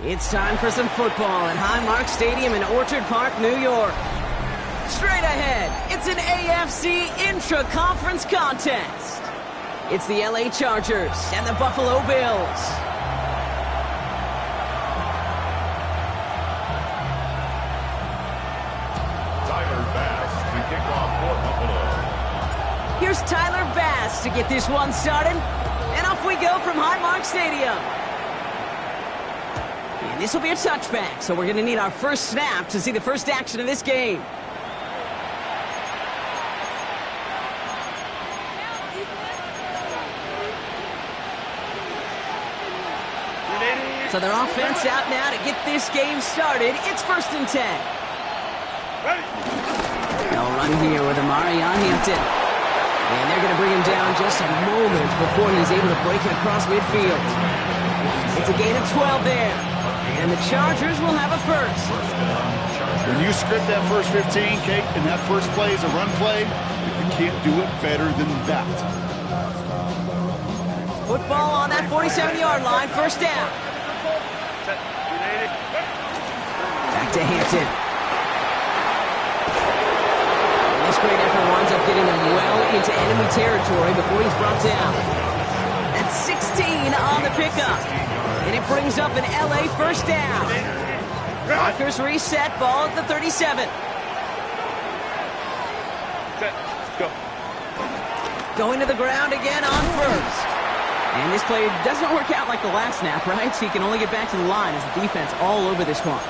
It's time for some football at Highmark Stadium in Orchard Park, New York. Straight ahead, it's an AFC intra-conference contest. It's the LA Chargers and the Buffalo Bills. Tyler Bass to kick off for Buffalo. Here's Tyler Bass to get this one started. And off we go from Highmark Stadium. And this will be a touchback, so we're going to need our first snap to see the first action of this game. So their offense out now to get this game started. It's 1st and 10. They'll run here with Amarion Hampton. And they're going to bring him down just a moment before he's able to break it across midfield. It's a gain of 12 there. And the Chargers will have a first. When you script that first 15, Kate, and that first play is a run play, you can't do it better than that. Football on that 47-yard line, first down. Back to Hampton. This great effort winds up getting him well into enemy territory before he's brought down. That's 16 on the pickup. And it brings up an LA first down. Packers reset, ball at the 37. Go. Going to the ground again on first. And this play doesn't work out like the last snap, right? So he can only get back to the line as the defense all over this one.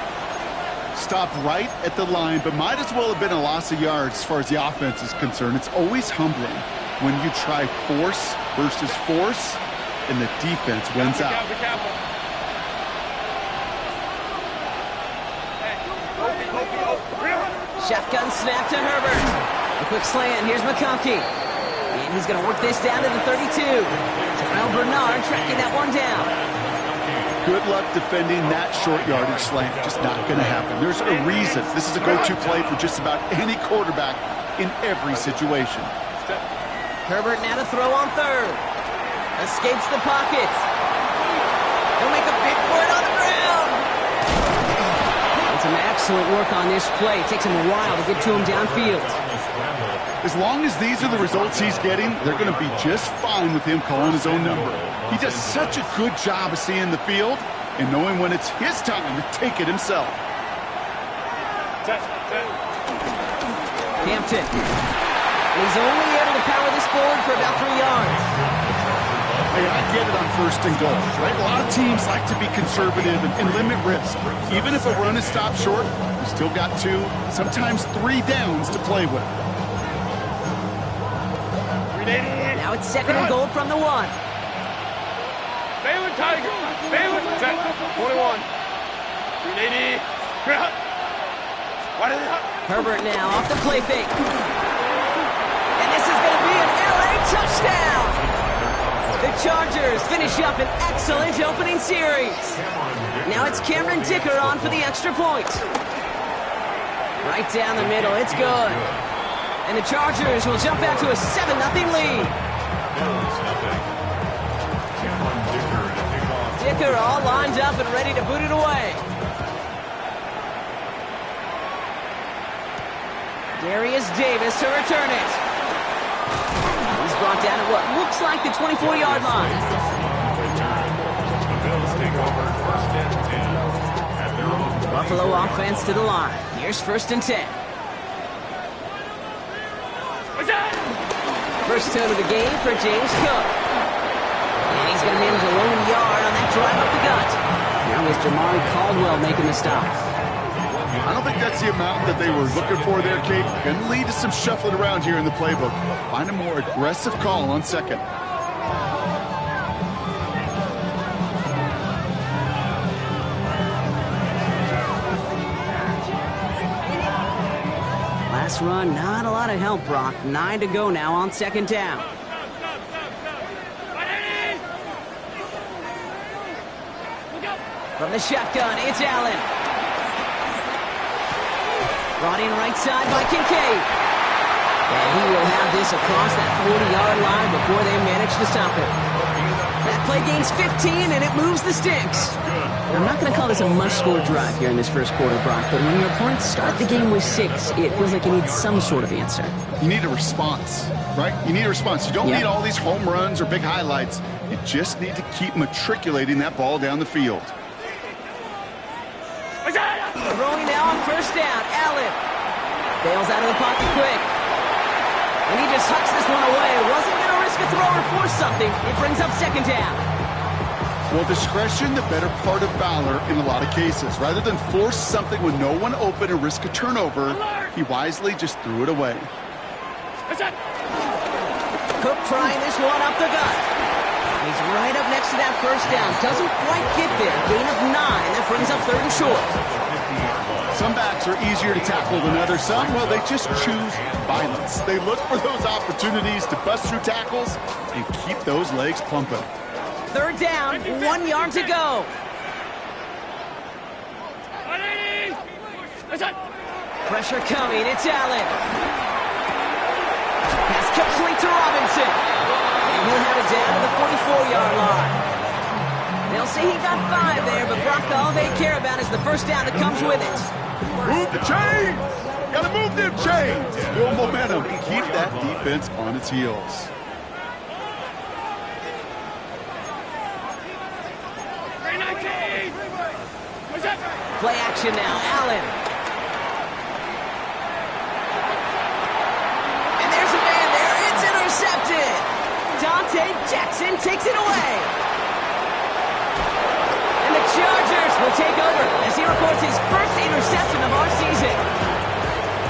Stopped right at the line, but might as well have been a loss of yards as far as the offense is concerned. It's always humbling when you try force versus force, and the defense wins out. Shotgun snap to Herbert. A quick slant. Here's McConkey. And he's going to work this down to the 32. Terrell Bernard tracking that one down. Good luck defending that short yardage slant. Just not going to happen. There's a reason. This is a go-to play for just about any quarterback in every situation. Herbert now to throw on third. Escapes the pocket. He'll make a big for it on the ground. And some excellent work on this play. It takes him a while to get to him downfield. As long as these are the results he's getting, they're going to be just fine with him calling his own number. He does such a good job of seeing the field and knowing when it's his time to take it himself. Hampton. He's only able to power this forward for about 3 yards. Hey, I get it on 1st and goal, right? A lot of teams like to be conservative and limit risk. Even if a run is stopped short, you still got 2, sometimes 3 downs to play with. Now it's 2nd and goal from the 1. Baylor Tiger. Baylor. 21. 380. Herbert now off the play fake. And this is going to be an LA touchdown. The Chargers finish up an excellent opening series. Now it's Cameron Dicker on for the extra point. Right down the middle. It's good. And the Chargers will jump out to a 7-0 lead. Dicker all lined up and ready to boot it away. Darius Davis to return it. He's brought down at what looks like the 24-yard line. Buffalo offense to the line. Here's 1st and 10. First turn of the game for James Cook. And he's going to manage a lone yard on that drive up the gut. Now it's Jamari Caldwell making the stop. I don't think that's the amount that they were looking for there, Kate. Going to lead to some shuffling around here in the playbook. Find a more aggressive call on 2nd. Last run, not a lot of help, Brock. 9 to go now on 2nd down. From the shotgun, it's Allen. Brought in right side by Kincaid. And he will have this across that 40-yard line before they manage to stop it. That play gains 15, and it moves the sticks. I'm not going to call this a must-score drive here in this first quarter, Brock, but when your opponents start the game with 6, it feels like you need some sort of answer. You need a response, right? You need a response. You don't need all these home runs or big highlights. You just need to keep matriculating that ball down the field. Throwing now on first down, Allen. Bails out of the pocket quick. And he just hucks this one away. Wasn't going to risk a throw or force something. It brings up second down. Well, discretion, the better part of valor in a lot of cases. Rather than force something with no one open and risk a turnover, he wisely just threw it away. Cook trying this one up the gut. He's right up next to that first down. Doesn't quite get there. Gain of 9. That brings up 3rd and short. Some backs are easier to tackle than others. Some, well, they just choose violence. They look for those opportunities to bust through tackles and keep those legs pumping. 3rd down, 1 yard to go. Pressure coming, it's Allen. Pass complete to Robinson. And he'll have it down to the 44-yard line. They'll say he got 5 there, but Brock, all they care about is the first down that comes with it. Move the chains! Gotta move them chains! Build momentum. Keep that defense on its heels. Play action now, Allen. And there's a man there. It's intercepted. Dante Jackson takes it away. And the Chargers will take over as he records his first interception of our season.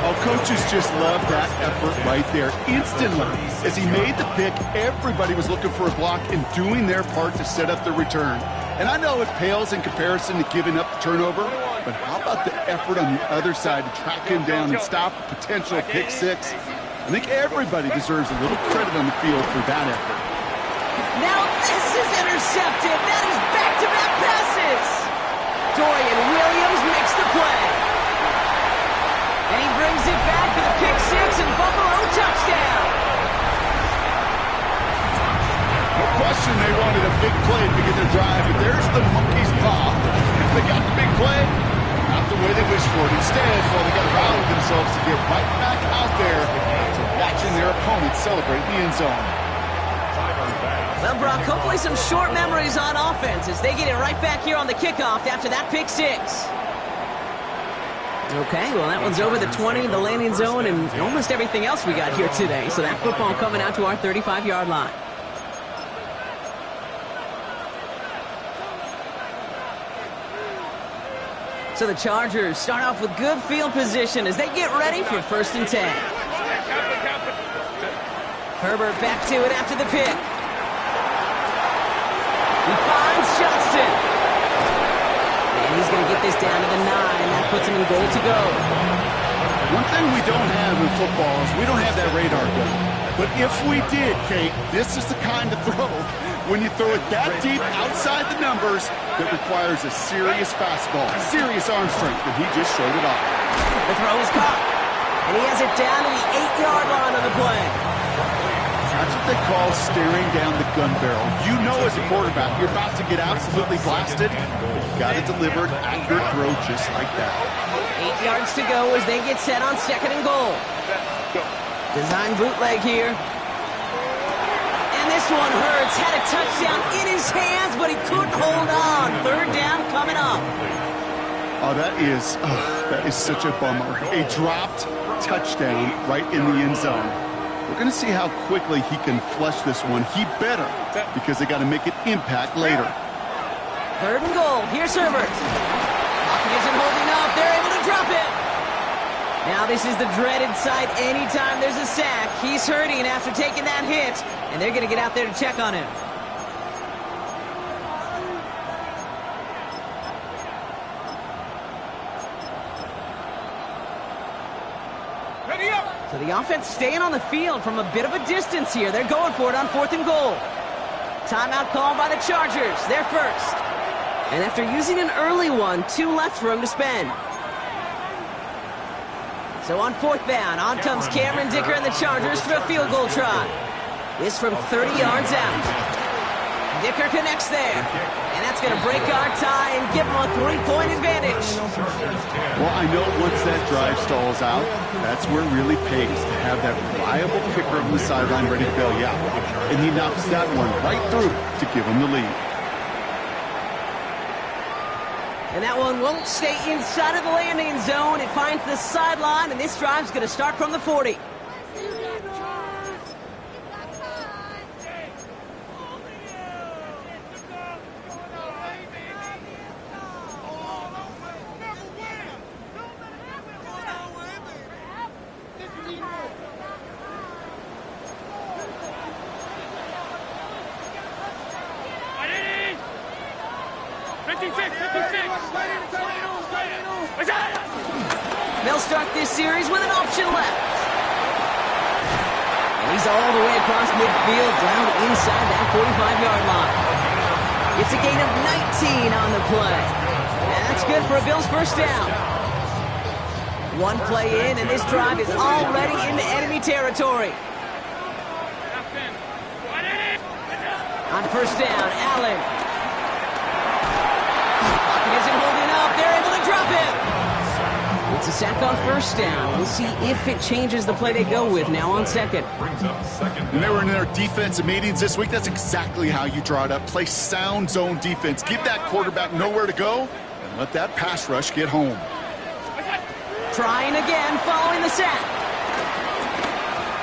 Oh, coaches just love that effort right there. Instantly, as he made the pick, everybody was looking for a block and doing their part to set up the return. And I know it pales in comparison to giving up the turnover, but how about the effort on the other side to track him down and stop a potential pick 6? I think everybody deserves a little credit on the field for that effort. Now this is intercepted. That is back-to-back passes. Dorian Williams makes the play. And he brings it back for the pick 6 and Buffalo touchdown. No question they wanted a big play to begin their drive, but there's the monkey's paw. They got the big play, not the way they wished for it. Instead, well, they got to rally themselves to get right back out there to watching their opponents celebrate the end zone. Well, Brock, hopefully some short memories on offense as they get it right back here on the kickoff after that pick 6. Okay, well, that one's over the 20, the landing zone, and almost everything else we got here today. So that football coming out to our 35-yard line. So the Chargers start off with good field position as they get ready for 1st and 10. Herbert back to it after the pick. He finds Johnston. And he's going to get this down to the 9. That puts him in goal to go. One thing we don't have in football is we don't have that radar gun. But if we did, Kate, this is the kind of throw when you throw it that deep outside the numbers that requires a serious fastball, serious arm strength, and he just showed it off. The throw is caught. And he has it down to the 8-yard line on the play. That's what they call staring down the gun barrel. You know as a quarterback, you're about to get absolutely blasted. You've got to deliver an accurate throw just like that. 8 yards to go as they get set on 2nd and goal. Design bootleg here. And this one hurts. Had a touchdown in his hands, but he couldn't hold on. 3rd down coming up. Oh, that is such a bummer. A dropped touchdown right in the end zone. We're going to see how quickly he can flush this one. He better, because they got to make an impact later. 3rd and goal. Here's Herbert. Pocket isn't holding up. They're able to drop it. Now this is the dreaded sight anytime there's a sack. He's hurting after taking that hit, and they're going to get out there to check on him. Ready up! So the offense staying on the field from a bit of a distance here. They're going for it on 4th and goal. Timeout called by the Chargers. They're first. And after using an early one, 2 left for him to spend. So on 4th down, on comes Cameron Dicker and the Chargers for a field goal try. This from 30 yards out. Dicker connects there. And that's going to break our tie and give them a 3-point advantage. Well, I know once that drive stalls out, that's where it really pays to have that reliable kicker on the sideline ready to bail you out. And he knocks that one right through to give him the lead. And that one won't stay inside of the landing zone. It finds the sideline, and this drive's going to start from the 40. They'll start this series with an option left. And he's all the way across midfield, down inside that 45-yard line. It's a gain of 19 on the play. And that's good for a Bills first down. One play in, and this drive is already into enemy territory. On first down, Allen. Pocket isn't holding up. They're able to drop him. It's a sack on first down. We'll see if it changes the play they go with now on second. When they were in their defensive meetings this week, that's exactly how you draw it up. Play sound zone defense. Give that quarterback nowhere to go and let that pass rush get home. Trying again following the sack.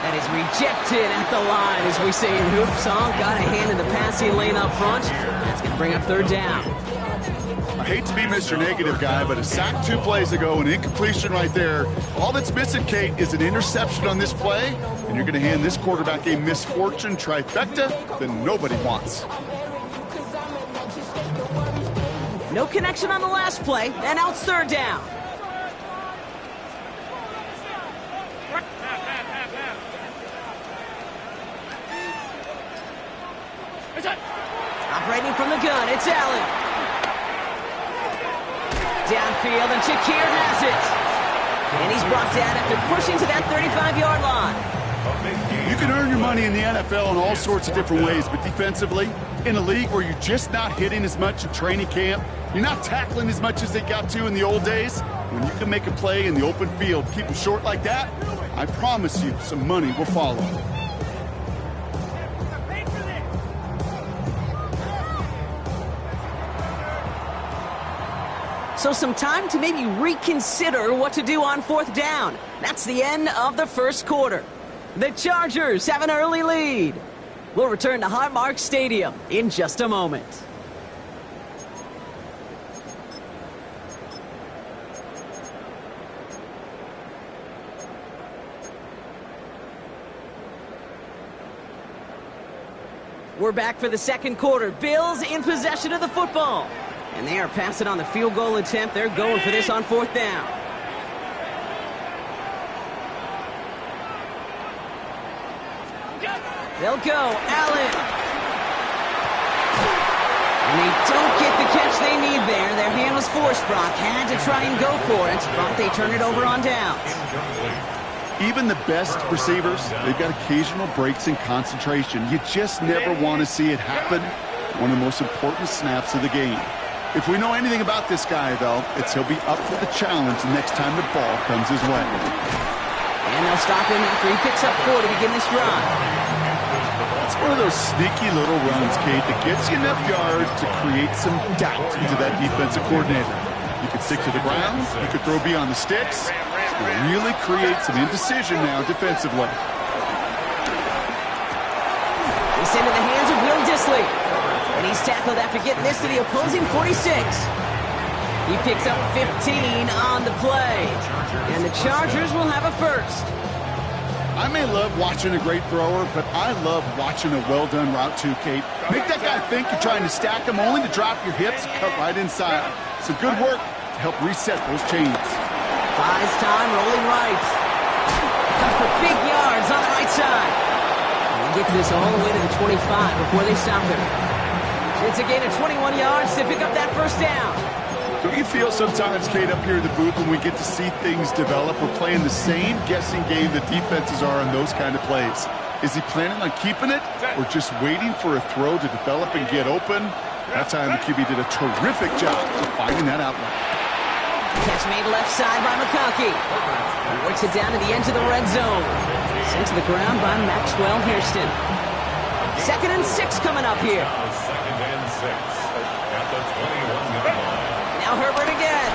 That is rejected at the line, as we say in hoops. Got a hand in the passing lane up front. That's going to bring up third down. I hate to be Mr. Negative guy, but a sack 2 plays ago, an incompletion right there. All that's missing, Kate, is an interception on this play, and you're going to hand this quarterback a misfortune trifecta that nobody wants. No connection on the last play, and now it's third down. Operating from the gun, it's Allen. Downfield, and Shakir has it. And he's brought down after pushing to that 35-yard line. You can earn your money in the NFL in all sorts of different ways, but defensively, in a league where you're just not hitting as much in training camp, you're not tackling as much as they got to in the old days, when you can make a play in the open field, keep them short like that, I promise you some money will follow. So some time to maybe reconsider what to do on fourth down. That's the end of the first quarter. The Chargers have an early lead. We'll return to Highmark Stadium in just a moment. We're back for the second quarter. Bills in possession of the football. And they are passing on the field goal attempt. They're going for this on fourth down. They'll go. Allen. And they don't get the catch they need there. Their hand was forced, Brock. Had to try and go for it, but they turn it over on downs. Even the best receivers, they've got occasional breaks in concentration. You just never want to see it happen. One of the most important snaps of the game. If we know anything about this guy, though, it's he'll be up for the challenge the next time the ball comes his way. And they'll stop him after he picks up 4 to begin this run. It's one of those sneaky little runs, Kate, that gets you enough yards to create some doubt into that defensive coordinator. You could stick to the ground, you could throw beyond the sticks, and really create some indecision now defensively. It's into the hands of Will Dissly. And he's tackled after getting this to the opposing 46. He picks up 15 on the play. And the Chargers will have a first. I may love watching a great thrower, but I love watching a well-done route too, Kate. Make that guy think you're trying to stack him only to drop your hips and cut right inside. Some good work to help reset those chains. Buys time, rolling right. Cut for big yards on the right side. And he gets this all the way to the 25 before they stop him. It's a gain of 21 yards to pick up that first down. Don't you feel sometimes, Kate, up here in the booth when we get to see things develop, we're playing the same guessing game that defenses are on those kind of plays. Is he planning on keeping it or just waiting for a throw to develop and get open? That time the QB did a terrific job of finding that outlet. Catch made left side by McConkey. He works it down to the edge of the red zone. Sent to the ground by Maxwell Hairston. 2nd and 6 coming up here. Second and 6 at the 21-yard line. Now Herbert again.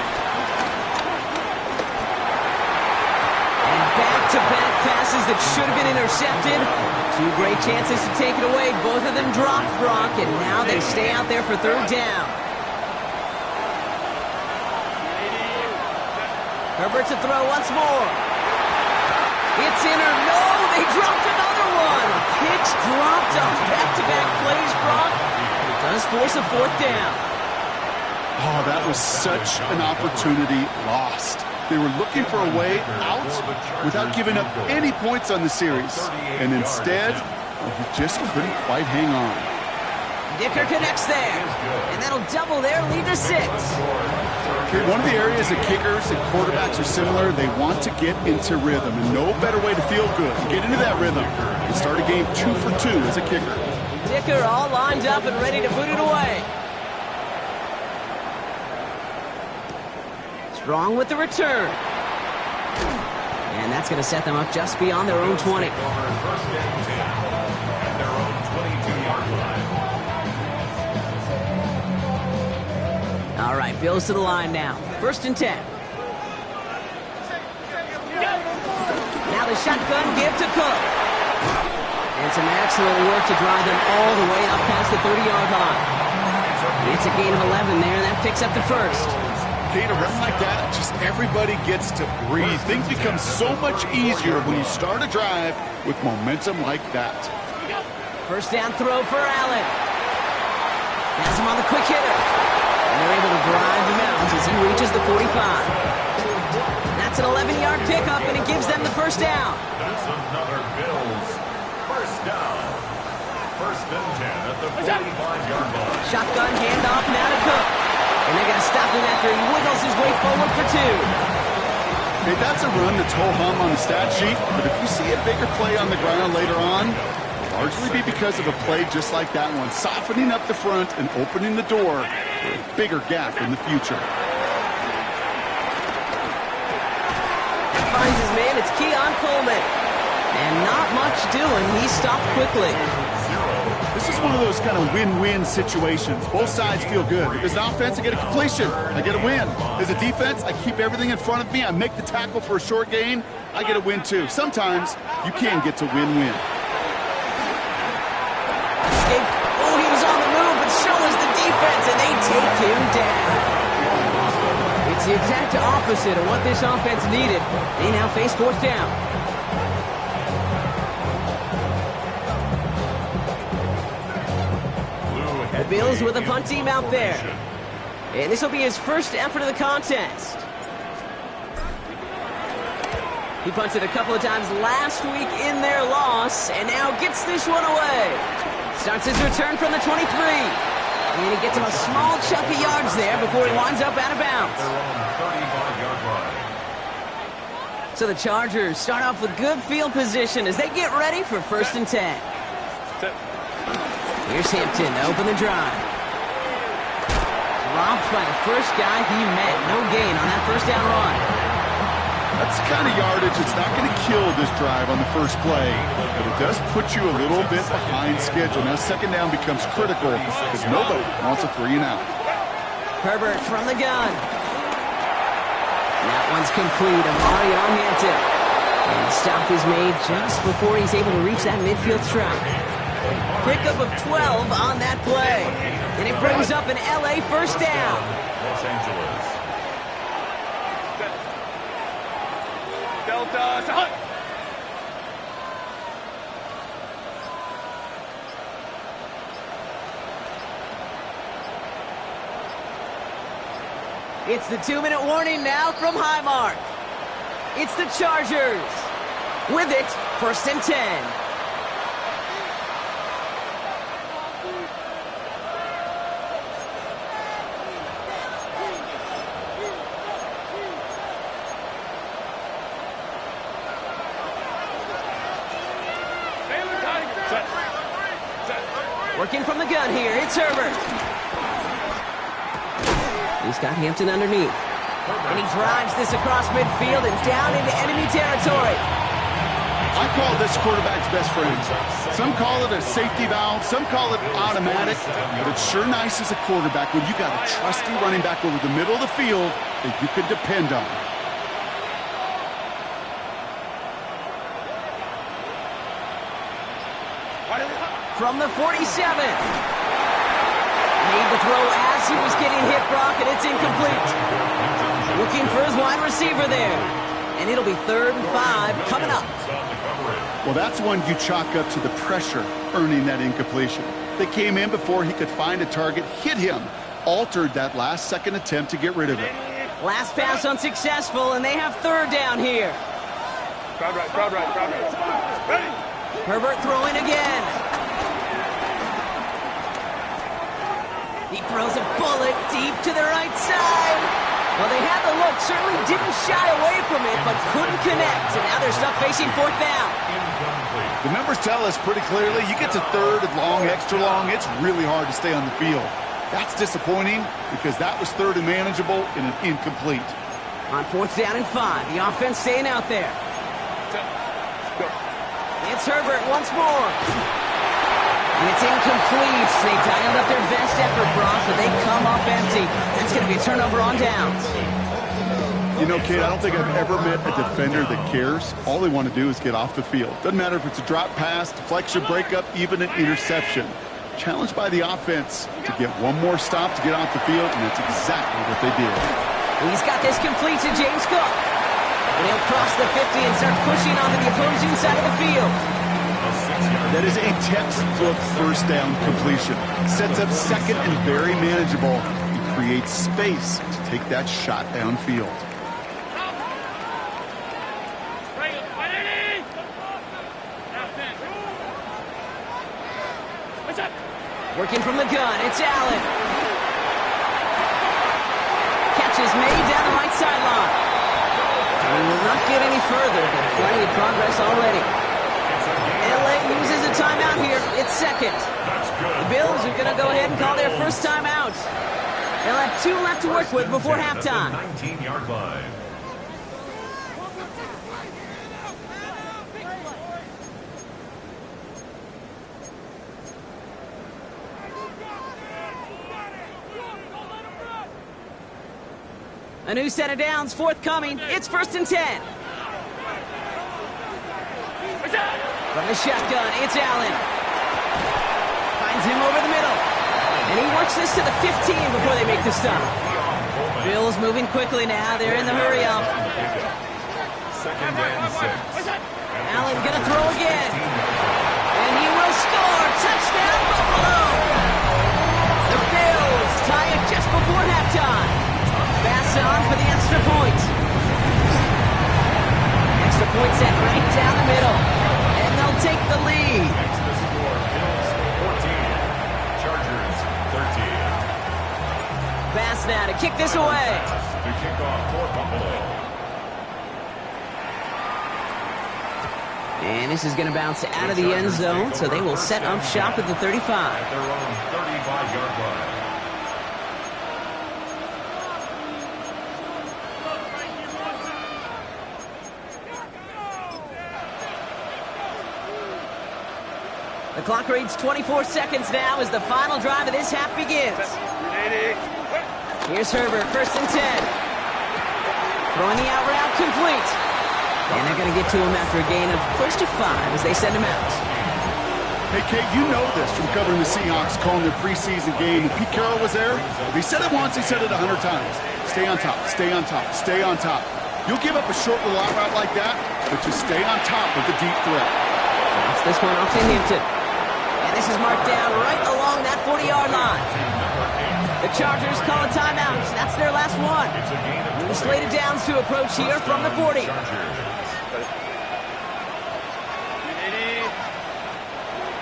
And back-to-back passes that should have been intercepted. 2 great chances to take it away. Both of them dropped, Brock, and now they stay out there for 3rd down. Herbert to throw once more. It's in or no, they dropped another one. Kicks dropped on back-to-back plays, Brock. It does force a 4th down. Oh, that was such an opportunity lost. They were looking for a way out without giving up any points on the series. And instead, he just couldn't quite hang on. Dicker connects there. And that'll double their lead to 6. One of the areas that kickers and quarterbacks are similar, they want to get into rhythm. And no better way to feel good, get into that rhythm, and start a game 2 for 2 as a kicker. Dicker all lined up and ready to boot it away. Strong with the return. And that's going to set them up just beyond their own 20. First and 10 at their own 22-yard line. All right, Bills to the line now. 1st and 10. Now the shotgun give to Cook. And some excellent work to drive them all the way up past the 30-yard line. It's a gain of 11 there, and that picks up the 1st. Kate, a run like that, just everybody gets to breathe. Things become so much easier when you start a drive with momentum like that. 1st down throw for Allen. Has him on the quick hitter. And they're able to drive him out as he reaches the 45. That's an 11-yard pickup, and it gives them the 1st down. That's another Bills first down. 1st and 10 at the 45-yard line. Shotgun handoff now to Cook. And they're going to stop him after he wiggles his way forward for 2. Hey, that's a run that's ho-hum on the stat sheet, but if you see a bigger play on the ground later on, it'll largely be because of a play just like that one, softening up the front and opening the door for a bigger gap in the future. And finds his man, it's Keon Coleman. And not much doing, he stopped quickly. This is one of those kind of win-win situations. Both sides feel good. As an offense, I get a completion. I get a win. As a defense, I keep everything in front of me. I make the tackle for a short gain. I get a win, too. Sometimes, you can get to win-win. Escape. Oh, he was on the move, but so was the defense, and they take him down. It's the exact opposite of what this offense needed. They now face 4th down. The Bills with a punt team out there. And this will be his 1st effort of the contest. He punted a couple of times last week in their loss, and now gets this one away. Starts his return from the 23. And he gets him a small chunk of yards there before he winds up out of bounds. Their own 35-yard line. So the Chargers start off with good field position as they get ready for 1st and 10. Here's Hampton to open the drive. Dropped by the first guy he met. No gain on that 1st down run. That's the kind of yardage that's not going to kill this drive on the first play, but it does put you a little bit behind schedule. Now 2nd down becomes critical because nobody wants a 3-and-out. Herbert from the gun. That one's complete. Amari on Hampton. And the stop is made just before he's able to reach that midfield strike. Pickup of 12 on that play. And it brings up an LA 1st down. Los Angeles. Delta to Hunt. It's the 2-minute warning now from Highmark. It's the Chargers. With it, 1st and 10. Taylor Working from the gun here, it's Herbert. He's got Hampton underneath. And he drives this across midfield and down into enemy territory. I call this quarterback's best friend. Some call it a safety valve, some call it automatic, but it's sure nice as a quarterback when you got a trusty running back over the middle of the field that you can depend on. From the 47. Made the throw as he was getting hit, Brock, and it's incomplete. Looking for his wide receiver there. And it'll be 3rd and 5 coming up. Well, that's one you chalk up to the pressure earning that incompletion. They came in before he could find a target, hit him, altered that last-second attempt to get rid of it. Last pass unsuccessful, and they have 3rd down here. Crowd right. Ready? Herbert throwing again. He throws a bullet deep to the right side. Well, they had the look, certainly didn't shy away from it, but couldn't connect. And now they're stuck facing 4th down. The numbers tell us pretty clearly, you get to 3rd and long, extra long, it's really hard to stay on the field. That's disappointing because that was 3rd and manageable and an incomplete. On 4th down and 5, the offense staying out there. It's Herbert once more. And it's incomplete. They dialed up their best effort, Brock, but they come up empty. That's going to be a turnover on downs. You know, Kate, I don't think I've ever met a defender that cares. All they want to do is get off the field. Doesn't matter if it's a drop pass, deflection, breakup, even an interception. Challenged by the offense to get one more stop to get off the field, and that's exactly what they did. He's got this complete to James Cook. And he'll cross the 50 and start pushing onto the opposing side of the field. That is a textbook 1st down completion. Sets up 2nd and very manageable. He creates space to take that shot downfield. Working from the gun, it's Allen. Catch is made down the right sideline. We will not get any further, but plenty of progress already. LA uses a timeout here. It's 2nd. The Bills are going to go ahead and call their first timeout. They'll have 2 left to work with before halftime. 19-yard line. A new set of downs forthcoming. It's 1st and 10. From the shotgun, it's Allen. Finds him over the middle. And he works this to the 15 before they make the stop. Bills moving quickly now. They're in the hurry up. 2nd and 6. Allen gonna throw again. And he will score. Touchdown, Buffalo! The Bills tie it just before halftime. Pass on for the extra point. Extra point set right down the middle. And they'll take the lead. Next to score, Bills 14, Chargers 13. Pass now to kick this away. To kick off for Buffalo. And this is going to bounce out of the end zone, so they will set up shop at the 35. At their own 35-yard line. The clock reads 24 seconds now as the final drive of this half begins. Here's Herbert, 1st and 10. Throwing the out route complete. And they're going to get to him after a gain of close to 5 as they send him out. Hey, Kate, you know this from covering the Seahawks, calling their preseason game. When Pete Carroll was there, if he said it once, he said it 100 times. Stay on top, stay on top, stay on top. You'll give up a short little out route like that, but just stay on top of the deep threat. Drops this one off to Hampton. And this is marked down right along that 40-yard line. The Chargers call a timeout. That's their last one. New slated downs to approach here from the 40.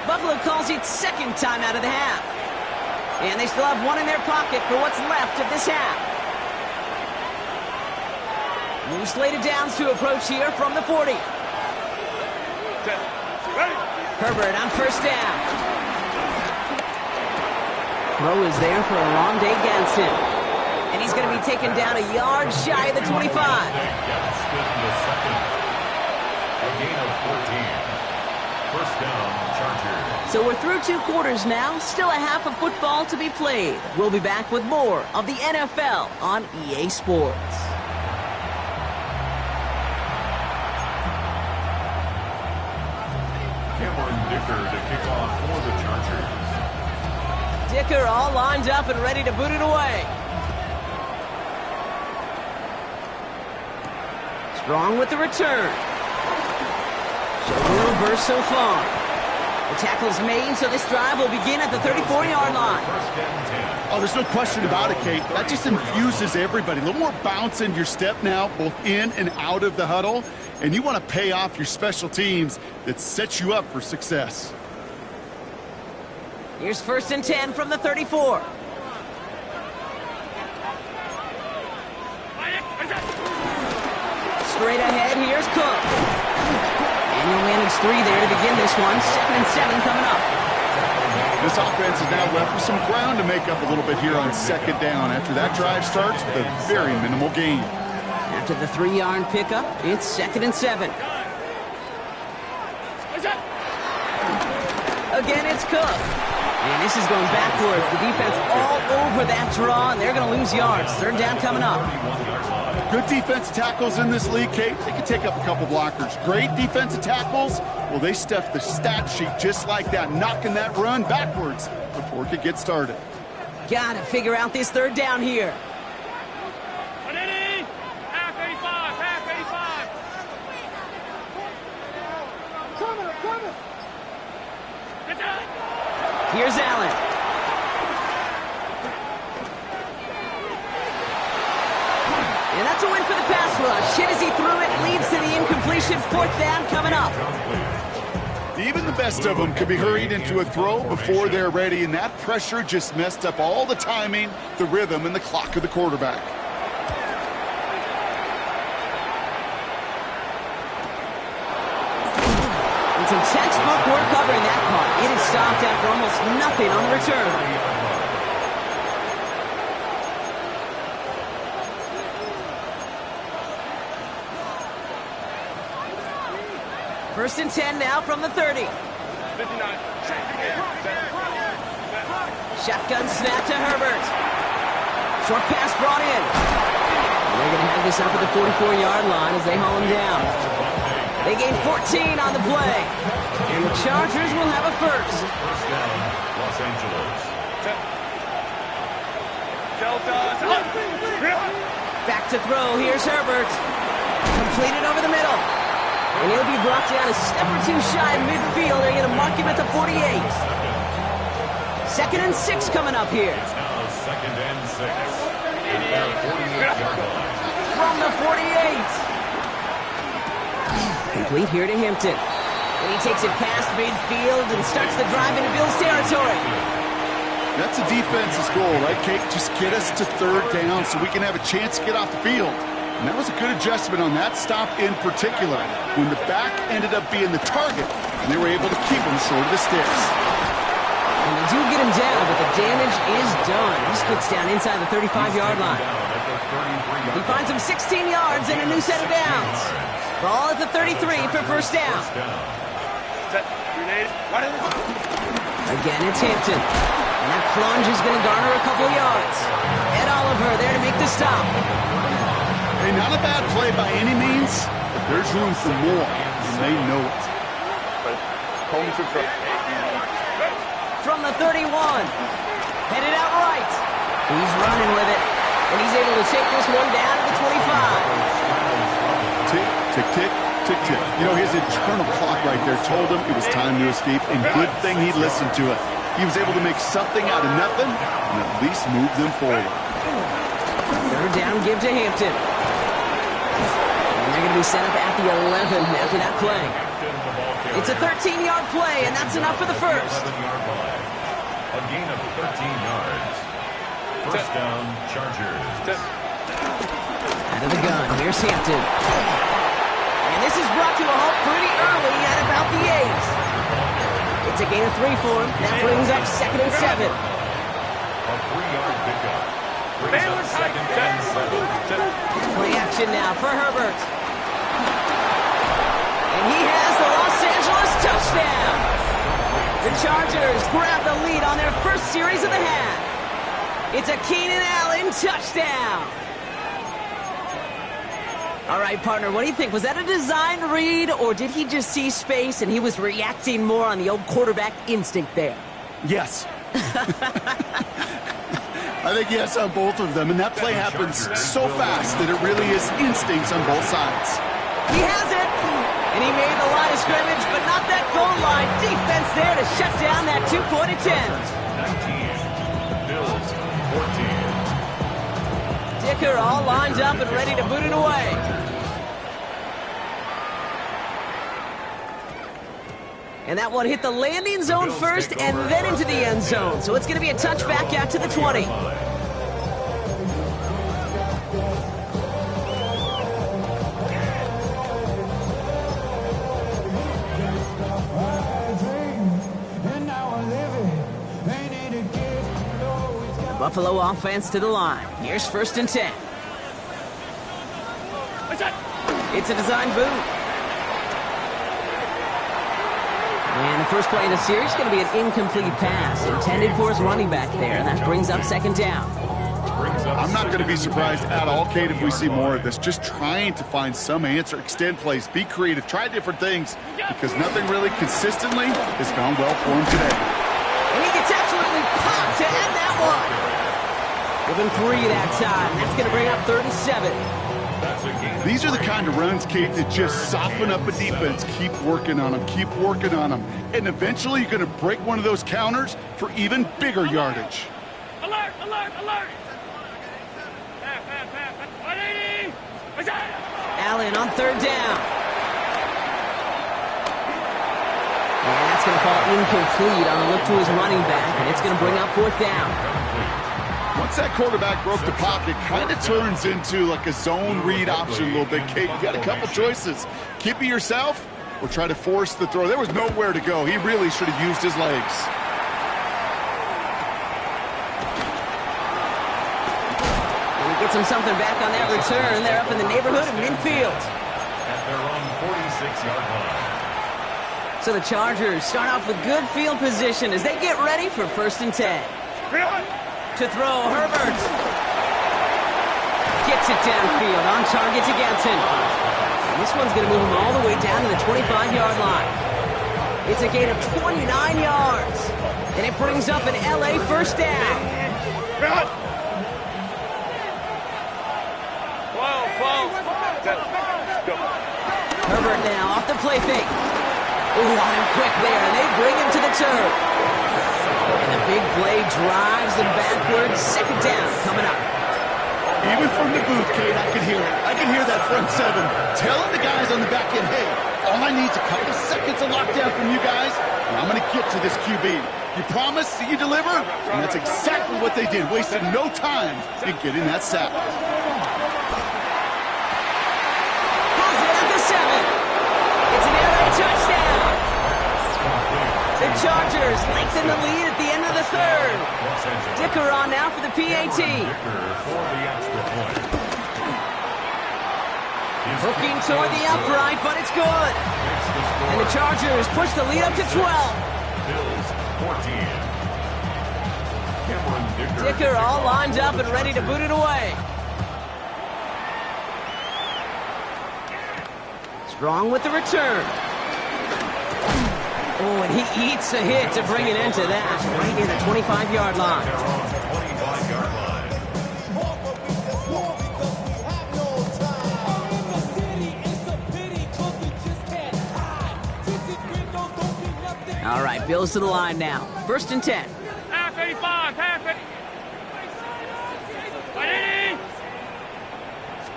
Buffalo calls its 2nd timeout of the half. And they still have one in their pocket for what's left of this half. New slated downs to approach here from the 40. Herbert on 1st down. Throw is there for Rondé Ganson. And he's going to be taken down a yard shy of the 25. Split in the second. A gain of 14. First down, Chargers. So we're through 2 quarters now. Still a half of football to be played. We'll be back with more of the NFL on EA Sports. Cameron Dicker to kick off for the Chargers. Dicker all lined up and ready to boot it away. Strong with the return. Showing a little burst so far. The tackle's made, so this drive will begin at the 34-yard line. Oh, there's no question about it, Kate. That just infuses everybody. A little more bounce in your step now, both in and out of the huddle. And you want to pay off your special teams that sets you up for success. Here's 1st and 10 from the 34. Straight ahead, here's Cook. And he'll manage 3 there to begin this one. 2nd and 7 coming up. This offense is now left with some ground to make up a little bit here on 2nd down. After that drive starts with a very minimal gain. After the 3-yard pickup, it's 2nd and 7. Again, it's Cook. And this is going backwards. The defense all over that draw, and they're going to lose yards. 3rd down coming up. Good defensive tackles in this league, Kate. They can take up a couple blockers. Great defensive tackles, well, they stuff the stat sheet just like that, knocking that run backwards before it could get started. Got to figure out this 3rd down here. Half 85, half 85. Here's Allen. And that's a win for the pass rush. Hit as he threw it, leads to the incompletion. 4th down coming up. Even the best of them could be hurried into a throw before they're ready, and that pressure just messed up all the timing, the rhythm, and the clock of the quarterback. And some textbook work covering that part. It is stopped after almost nothing on the return. 1st and 10 now from the 30. 59. Shotgun snap to Herbert. Short pass brought in. And they're going to have this up at the 44-yard line as they haul him down. They gain 14 on the play. And the Chargers will have a first. First down, Los Angeles. Back to throw. Here's Herbert. Completed over the middle. And he'll be brought down a step or 2 shy of midfield. They're going to mark him at the 48. 2nd and 6 coming up here. It's now 2nd and 6. At their 48-yard line. From the 48. Complete here to Hampton. And he takes it past midfield and starts the drive into Bills territory. That's a defense's goal, right, Kate? Just get us to 3rd down so we can have a chance to get off the field. And that was a good adjustment on that stop in particular, when the back ended up being the target, and they were able to keep him short of the sticks. And they do get him down, but the damage is done. He gets down inside the 35-yard line. He finds him 16 yards and a new set of downs. Ball at the 33 for 1st down. Again, it's Hampton. And that plunge is going to garner a couple yards. Ed Oliver there to make the stop. Hey, not a bad play by any means, but there's room for more, and they know it. From the 31. Headed out right. He's running with it. And he's able to take this one down to the 25. Tick, tick, tick, tick, tick. You know, his internal clock right there told him it was time to escape, and good thing he listened to it. He was able to make something out of nothing and at least move them forward. 3rd down, give to Hampton. And they're going to be set up at the 11 after that play. It's a 13-yard play, and that's enough for the first. A gain of 13 yards. First down, Chargers. Out of the gun, here's Hampton. And this is brought to a halt pretty early at about the 8. It's a gain of 3 for him. That brings up 2nd and 7. pickup. Brings up second and 7. Play action now for Herbert. And he has the Los Angeles touchdown. The Chargers grab the lead on their first series of the half. It's a Keenan Allen touchdown. All right, partner, what do you think? Was that a design read, or did he just see space and he was reacting more on the old quarterback instinct there? Yes. I think yes on both of them, and that play happens so fast that it really is instincts on both sides. He has it, and he made the line of scrimmage, but not that goal line. Defense there to shut down that two-point attempt. 19. Bills 14. Dicker all lined up and ready to boot it away. And that one hit the landing zone first and then into the end zone. So it's going to be a touchback out to the 20. The Buffalo offense to the line. Here's 1st and 10. It's a design boot. And the first play in the series is going to be an incomplete pass intended for his running back there, and that brings up 2nd down. I'm not going to be surprised at all, Kate, if we see more of this. Just trying to find some answer, extend plays, be creative, try different things, because nothing really consistently has gone well for him today. And he gets absolutely popped to end that one. Given 3 that time. That's going to bring up 3rd and 7. These are the kind of runs, Kate, that just soften up a defense. Keep working on them, keep working on them. And eventually you're going to break one of those counters for even bigger yardage. Alert, alert, alert. Allen on 3rd down. And that's going to fall incomplete on a look to his running back, and it's going to bring up 4th down. Once that quarterback broke the pocket, kind of turns into like a zone read option a little bit, Kate. You got a couple choices. Keep it yourself or try to force the throw. There was nowhere to go. He really should have used his legs. And he gets him something back on that return. They're up in the neighborhood of midfield. At their own 46-yard line. So the Chargers start off with good field position as they get ready for 1st and 10. To throw, Herbert. Gets it downfield, on target to Ganton. And this one's going to move him all the way down to the 25-yard line. It's a gain of 29 yards. And it brings up an LA 1st down. Herbert now off the play fake. Ooh, on him quick there, and they bring him to the turf. And the big play drives them backwards. 2nd down coming up. Even from the booth, Kate, I can hear it. I can hear that front 7 telling the guys on the back end, hey, all I need is a couple of seconds of lockdown from you guys, and I'm going to get to this QB. You promise that you deliver? And that's exactly what they did. Wasted no time in getting that sack. Pulls it at the 7. It's an LA touchdown. The Chargers lengthen the lead at the end of the 3rd. Dicker on now for the PAT. Hooking toward the upright, but it's good. And the Chargers push the lead up to 12. Bills 14. Dicker all lined up and ready to boot it away. Strong with the return. Oh, and he eats a hit to bring it into that, right near the 25-yard line. All right, Bills to the line now. 1st and 10. Half 85, half 80.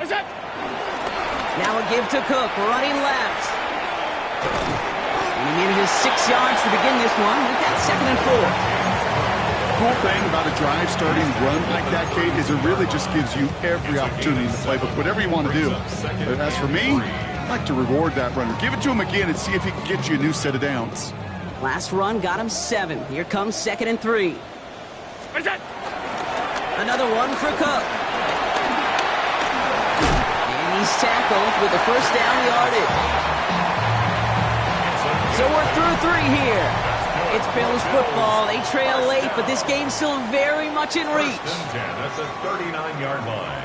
What's up? Now a give to Cook, running left. And he manages 6 yards to begin this one. We've got 2nd and 4. Cool thing about a drive starting run like that, Kate, is it really just gives you every opportunity in the playbook, whatever you want to do. But as for me, I'd like to reward that runner. Give it to him again and see if he can get you a new set of downs. Last run got him 7. Here comes 2nd and 3. What's that? Another one for Cook. And he's tackled with the first down yardage. So we're through 3 here. It's Bills football. They trail late, but this game's still very much in reach. First and 10 at the 39-yard line.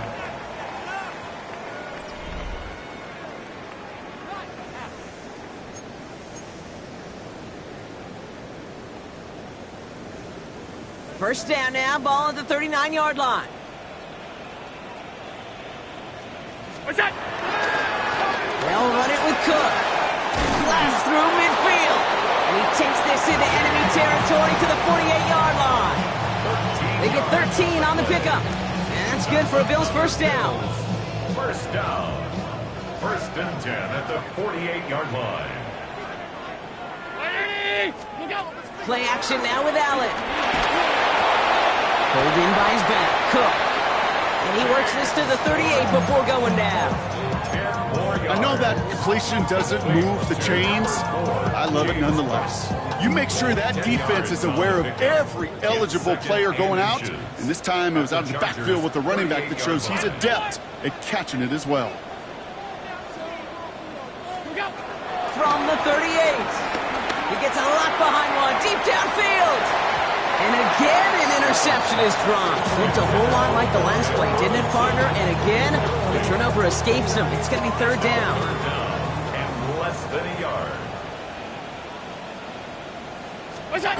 First down now, ball at the 39-yard line. What's that? They'll run it with Cook. Blast through midfield. And he takes this into enemy territory to the 48-yard line. They get 13 on the pickup. And that's good for a Bills first down. First down. First and 10 at the 48-yard line. Ready? Look out. Play action now with Allen. Pulled in by his back, Cook. And he works this to the 38 before going down. I know that completion doesn't move the chains. I love it nonetheless. You make sure that defense is aware of every eligible player going out. And this time it was out of the backfield with the running back that shows he's adept at catching it as well. From the 38. He gets a lot behind one, deep downfield. And again, an interception is dropped. Looked a whole lot like the last play, didn't it, partner? And again, the turnover escapes him. It's going to be third down. And less than a yard. What's that?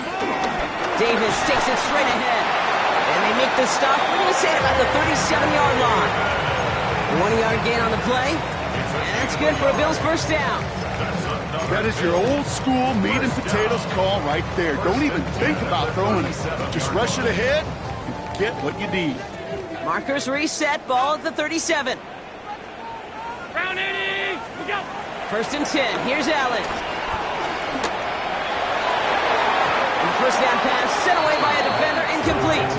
Davis takes it straight ahead. And they make the stop. We're going to say about the 37-yard line. 1-yard gain on the play. And that's good for a Bills first down. That is your old school meat and potatoes call right there. Don't even think about throwing it. Just rush it ahead and get what you need. Markers reset, ball at the 37. Round 80. Look out. First and 10. Here's Allen. And the first down pass sent away by a defender, incomplete.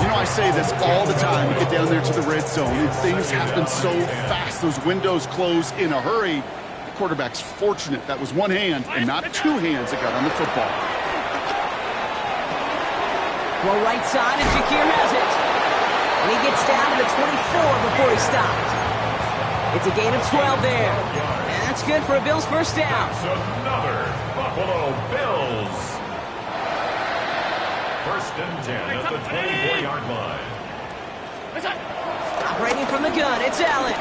You know, I say this all the time. You get down there to the red zone, and things happen so fast. Those windows close in a hurry. The quarterback's fortunate that was one hand and not two hands that got on the football. Well, right side, and Shakir has it. And he gets down to the 24 before he stopped. It's a gain of 12 there. And that's good for a Bills first down. It's another Buffalo Bills. First and 10 at the 24-yard line. What's that? Operating from the gun, it's Allen.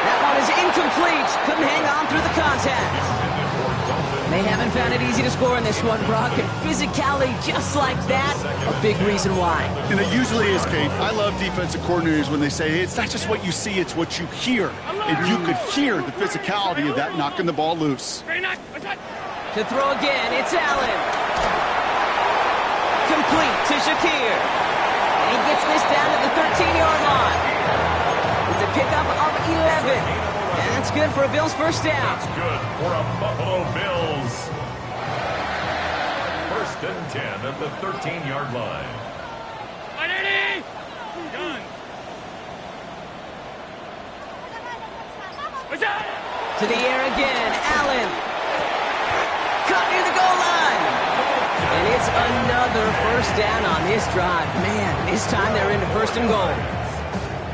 That one is incomplete. Couldn't hang on through the contact. They haven't found it easy to score in this one, Brock. And physicality just like that, a big reason why. And it usually is, Kate. I love defensive coordinators when they say, hey, it's not just what you see, it's what you hear. And you could hear the physicality of that knocking the ball loose. What's that? To throw again, it's Allen. Complete to Shakir. And he gets this down to the 13-yard line. It's a pickup of 11. And that's good for a Bills first down. That's good for a Buffalo Bills. First and 10 at the 13-yard line. 180. Done. What's that? To the air again, Allen. Caught near the goal line. And it's another first down on this drive. Man, this time they're into first and goal.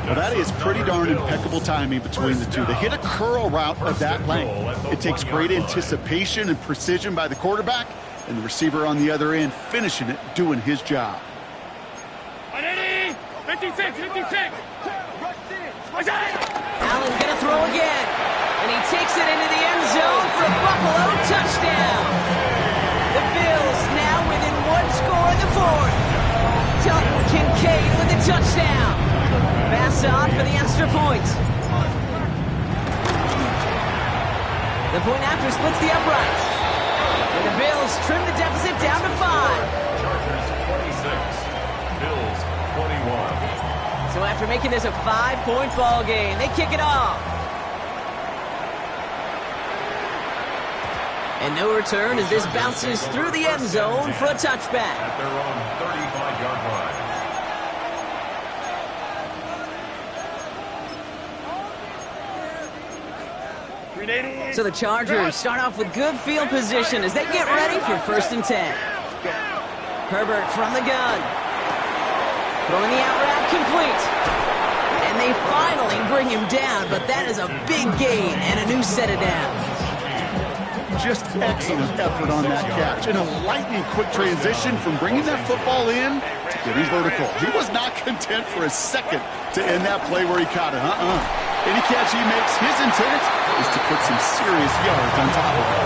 Well, that is pretty darn impeccable timing between the two. They hit a curl route of that length. It takes great anticipation and precision by the quarterback, and the receiver on the other end finishing it, doing his job. 180. 56. 56. What's that? Allen gonna throw again. And he takes it into the end zone for a Buffalo touchdown. The Bills now within one score in the fourth. Dalton Kincaid with the touchdown. Pass on for the extra point. The point after splits the uprights. And the Bills trim the deficit down to 5. Chargers 26, Bills 21. So after making this a 5-point ball game, they kick it off. And no return as this bounces through the end zone for a touchback. At their own 35-yard line. So the Chargers start off with good field position as they get ready for first and 10. Herbert from the gun. Throwing the out route complete. And they finally bring him down, but that is a big gain and a new set of downs. Just excellent effort on that catch. And a lightning quick transition from bringing that football in to getting vertical. He was not content for a second to end that play where he caught it. Any catch he makes, his intent is to put some serious yards on top of it.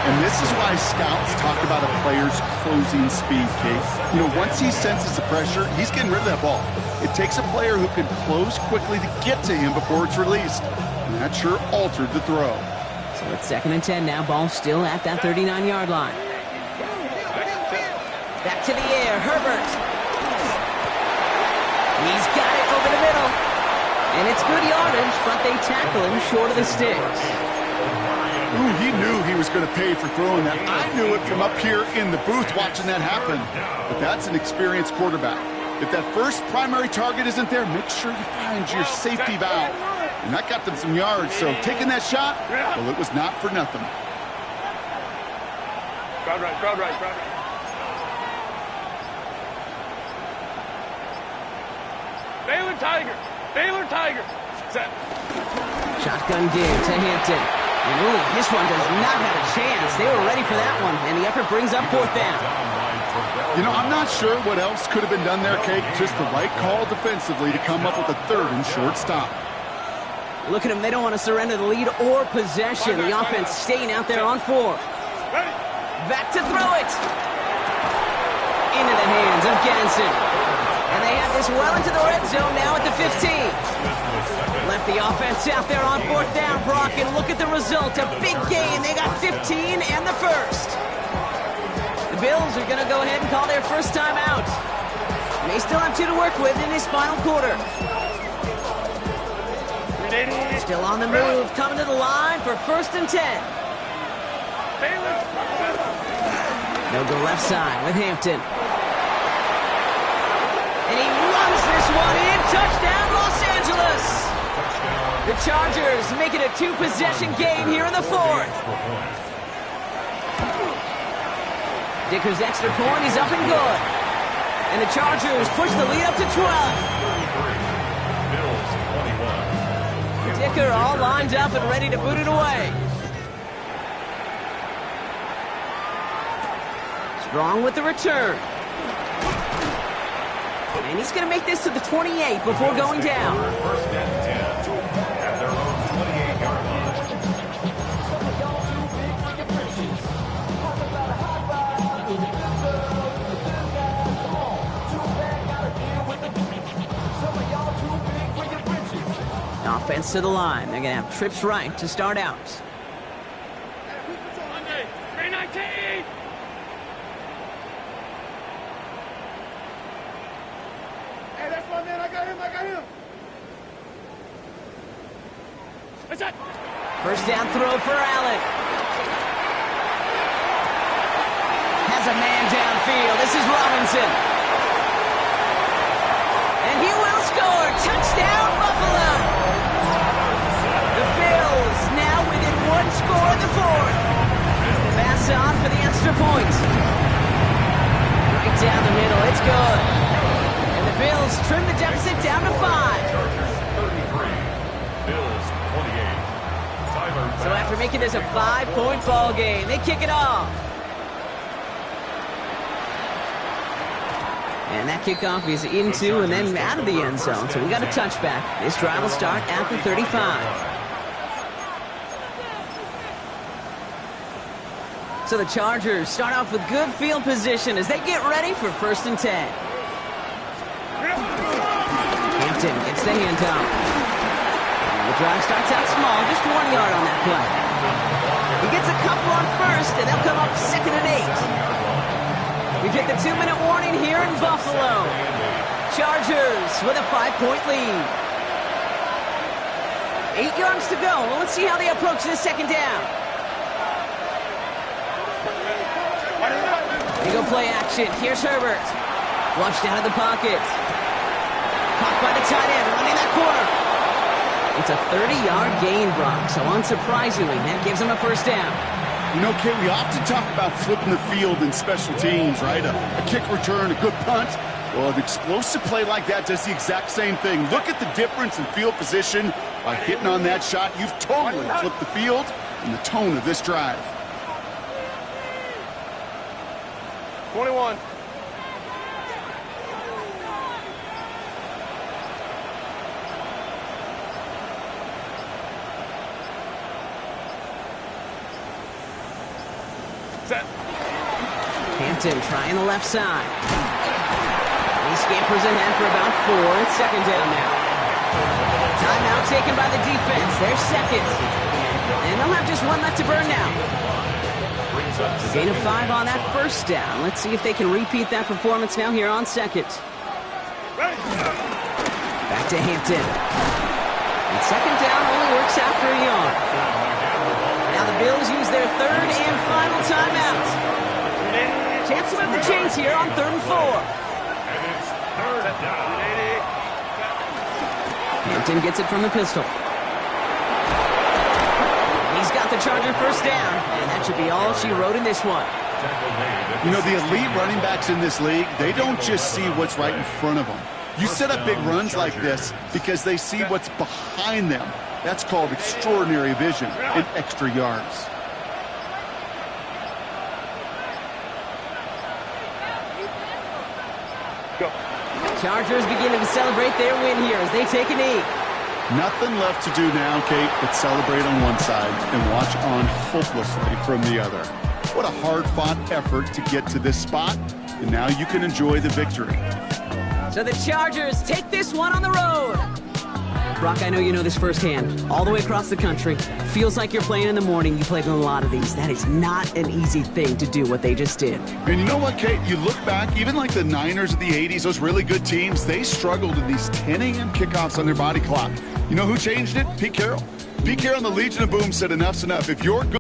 And this is why scouts talk about a player's closing speed, Kate. You know, once he senses the pressure, he's getting rid of that ball. It takes a player who can close quickly to get to him before it's released. And that sure altered the throw. So it's 2nd and 10 now. Ball still at that 39-yard line. Back to the air. Herbert. He's got it over the middle. And it's good yardage, but they tackle him short of the sticks. Ooh, he knew he was going to pay for throwing that. I knew it from up here in the booth watching that happen. But that's an experienced quarterback. If that first primary target isn't there, make sure you find your safety valve. And that got them some yards, so taking that shot, well, it was not for nothing. Crowd right, crowd right, crowd right. Baylor Tiger. Set. Shotgun give to Hampton. And ooh, this one does not have a chance. They were ready for that one, and the effort brings up 4th down. You know, I'm not sure what else could have been done there, Kate. Just the right call defensively to come up with a 3rd and short stop. Look at them. They don't want to surrender the lead or possession. The offense staying out there on 4th. Back to throw it. Into the hands of Ganson. And they have this well into the red zone now at the 15. Left the offense out there on 4th down, Brock, and look at the result. A big gain. They got 15 and the first. The Bills are going to go ahead and call their first time out. They still have 2 to work with in this final quarter. Still on the move, coming to the line for 1st and 10. They'll go left side with Hampton. And he runs this one in. Touchdown, Los Angeles. The Chargers make it a 2-possession game here in the 4th. Dicker's extra point is up and good. And the Chargers push the lead up to 12. Dicker all lined up and ready to boot it away. Strong with the return. And he's going to make this to the 28 before going down. 1st and 10 at their own 28-yard line. Offense to the line. They're going to have trips right to start out. Monday, 319. Hey, that's my man. I got him. What's that? 1st down throw for Allen. Has a man downfield. This is Robinson. And he will score. Touchdown, Buffalo. Now within 1 score in the 4th. Pass on for the extra point. Right down the middle. It's good. And the Bills trim the deficit down to 5. Bills 28. So after making this a 5-point ball game, they kick it off. And that kickoff is into and then out of the end zone. So we got a touchback. This drive will start at the 35. So the Chargers start off with good field position as they get ready for 1st and 10. Hampton gets the handoff. The drive starts out small, just 1 yard on that play. He gets a couple on 1st, and they'll come up 2nd and 8. We've hit the 2-minute warning here in Buffalo. Chargers with a 5-point lead. 8 yards to go. Well, let's see how they approach this 2nd down. They go play action. Here's Herbert. Flushed out of the pocket. Caught by the tight end, running that corner. It's a 30-yard gain, Brock, so unsurprisingly, that gives them a 1st down. You know, Kate, we often talk about flipping the field in special teams, right? A kick return, a good punt. Well, an explosive play like that does the exact same thing. Look at the difference in field position. By hitting on that shot, you've totally flipped the field and the tone of this drive. 21. Set. Hampton trying the left side. He scampers ahead for about 4. It's second down now. Timeout taken by the defense. They're second. And they'll have just 1 left to burn now. Gain of 5 on that first down. Let's see if they can repeat that performance now here on second. Back to Hampton. And second down only works after a yard. Now the Bills use their third and final timeout. Chance to move the chains here on 3rd and 4. And it's third down. Hampton gets it from the pistol. He's got the Charger first down, and that should be all she wrote in this one. You know, the elite running backs in this league, they don't just see what's right in front of them. You set up big runs like this because they see what's behind them. That's called extraordinary vision and extra yards. Go. Chargers beginning to celebrate their win here as they take a knee. Nothing left to do now, Kate, but celebrate on one side and watch on hopelessly from the other. What a hard-fought effort to get to this spot, and now you can enjoy the victory. So the Chargers take this one on the road. Brock, I know you know this firsthand. All the way across the country. Feels like you're playing in the morning. You played in a lot of these. That is not an easy thing to do what they just did. And you know what, Kate? You look back, even like the Niners of the 80s, those really good teams, they struggled in these 10 a.m. kickoffs on their body clock. You know who changed it? Pete Carroll. Pete Carroll and the Legion of Boom said enough's enough. If you're good